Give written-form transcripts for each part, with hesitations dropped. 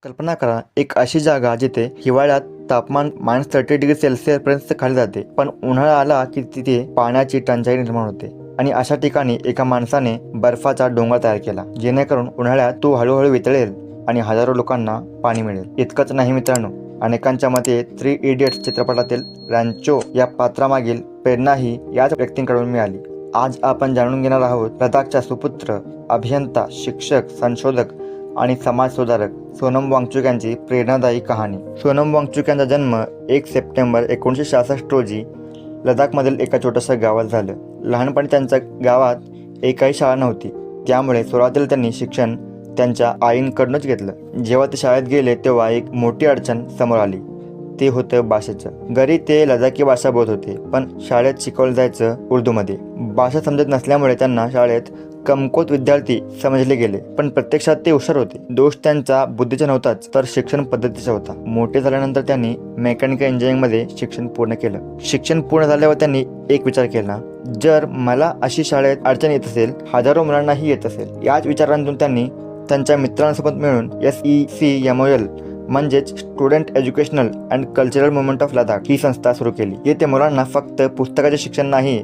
कल्पना करा, एक अशी जागा जिथे हिवाळ्यात तापमान -30°C खाली जाते, पण उन्हाळा आला की तिथे पाण्याची टंचाई निर्माण होते. आणि अशा ठिकाणी एका माणसाने बर्फाचा डोंगर तयार केला, जेणेकरून उन्हाळ्यात तो हळूहळू वितळेल आणि हजारो लोकांना पाणी मिळेल. इतकंच नाही मित्रांनो, अनेकांच्या मते 3 इडियट्स चित्रपटातील रॅन्चो या पात्रामागील प्रेरणाही याच व्यक्तींकडून मिळाली. आज आपण जाणून घेणार आहोत लडाखच्या सुपुत्र, अभियंता, शिक्षक, संशोधक आणि समाज सुधारक सोनम वांगचुक यांची प्रेरणादायी कहाणी. सोनम वांगचुक यांचा जन्म 1 सप्टेंबर 1966 रोजी लडाखमधील एका छोट्याशा गावात झालं. लहानपणी त्यांच्या गावात एकही शाळा नव्हती, त्यामुळे सुरुवातीला त्यांनी शिक्षण त्यांच्या आईंकडूनच घेतलं. जेव्हा ते शाळेत गेले तेव्हा एक मोठी अडचण समोर आली. ते होतं भाषेचं. घरी ते लडाखी भाषा बोलत होते, पण शाळेत शिकवलं जायचं उर्दूमध्ये. भाषा समजत नसल्यामुळे त्यांना शाळेत कमकुवत विद्यार्थी समजले गेले, पण प्रत्यक्षात ते हुशार होते. दोष त्यांचा बुद्धीचा नव्हताच, तर शिक्षण पद्धतीचा होता. मोठे झाल्यानंतर त्यांनी मेकॅनिकल इंजिनिअरिंगमध्ये शिक्षण पूर्ण केलं. शिक्षण पूर्ण झाल्यावर त्यांनी एक विचार केला, जर मला अशी शाळेत अडचण येत असेल, हजारो मुलांनाही येत असेल. याच विचारांतून त्यांनी त्यांच्या मित्रांसोबत मिळून SECMOL म्हणजेच student educational and cultural movement of Ladakh ही संस्था सुरू केली. येथे मुलांना फक्त पुस्तकाचे शिक्षण नाही,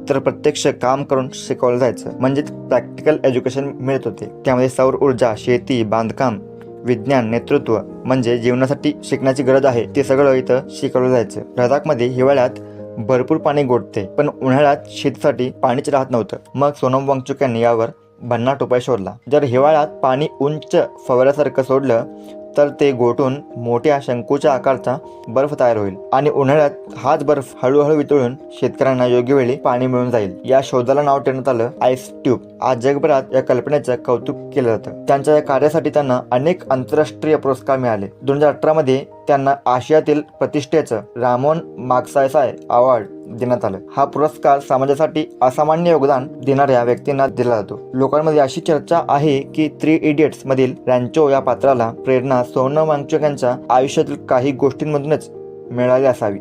तर प्रत्यक्ष काम करून शिकवलं जायचं, म्हणजेच प्रॅक्टिकल एज्युकेशन मिळत होते. त्यामध्ये सौर ऊर्जा, शेती, बांधकाम, विज्ञान, नेतृत्व म्हणजे जीवनासाठी शिकण्याची गरज आहे ते सगळं इथं शिकवलं जायचं. लडाखमध्ये हिवाळ्यात भरपूर पाणी गोठते, पण उन्हाळ्यात शेतीसाठी पाणीच राहत नव्हतं. मग सोनम वांगचुक यांनी यावर भन्नाट उपाय शोधला. जर हिवाळ्यात पाणी उंच फवाऱ्यासारखं सोडलं तर ते गोठून मोठ्या शंकूच्या आकारचा बर्फ तयार होईल आणि उन्हाळ्यात हाच बर्फ हळूहळू वितळून शेतकऱ्यांना योग्य वेळी पाणी मिळून जाईल. या शोधाला नाव ठेवण्यात आलं आईस ट्यूब. आज जगभरात या कल्पनेचं कौतुक केलं जातं. त्यांच्या या कार्यासाठी त्यांना अनेक आंतरराष्ट्रीय पुरस्कार मिळाले. 2018 मध्ये त्यांना आशियातील प्रतिष्ठेचं रामोन मागसायसाय अवॉर्ड देण्यात आलं. हा पुरस्कार समाजासाठी असामान्य योगदान देणाऱ्या व्यक्तींना दिला जातो. लोकांमध्ये अशी चर्चा आहे की 3 इडियट्स मधील रॅन्चो या पात्राला प्रेरणा सोनम वांगचुक यांच्या आयुष्यातील काही गोष्टींमधूनच मिळाली असावी.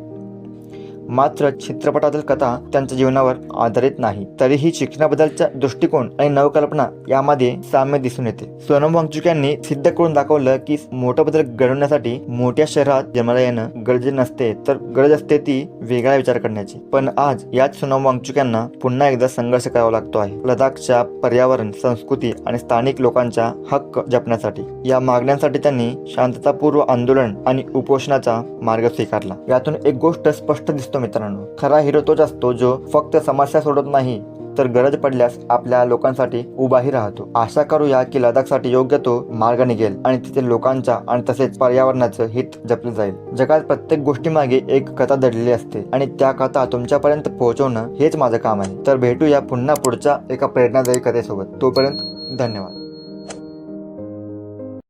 मात्र चित्रपटातील कथा त्यांच्या जीवनावर आधारित नाही, तरीही शिक्षणाबद्दलचा दृष्टिकोन आणि नवकल्पना यामध्ये साम्य दिसून येते. सोनम वांगचुक यांनी सिद्ध करून दाखवलं की मोठा बदल घडवण्यासाठी मोठ्या शहरात जन्माला येणं गरजेचं नसते, तर गरज असते ती वेगळा विचार करण्याची. पण आज याच सोनम वांगचुक यांना पुन्हा एकदा संघर्ष करावा लागतो आहे लडाखच्या पर्यावरण, संस्कृती आणि स्थानिक लोकांचा हक्क जपण्यासाठी. या मागण्यांसाठी त्यांनी शांततापूर्व आंदोलन आणि उपोषणाचा मार्ग स्वीकारला. यातून एक गोष्ट स्पष्ट दिसते मित्रांनो, खरा हिरो तोच असतो जो फक्त समस्या सोडत नाही, तर गरज पडल्यास आपल्या लोकांसाठी उभाही राहतो. आशा करूया की लडाखसाठी योग्य तो मार्ग निघेल आणि तिथे लोकांचा आणि तसेच पर्यावरणाचं हित जपलं जाईल. जगात प्रत्येक गोष्टीमागे एक कथा दडलेली असते आणि त्या कथा तुमच्यापर्यंत पोहोचवणं हेच माझं काम आहे. तर भेटूया पुन्हा पुढच्या एका प्रेरणादायी कथेसोबत. तोपर्यंत धन्यवाद.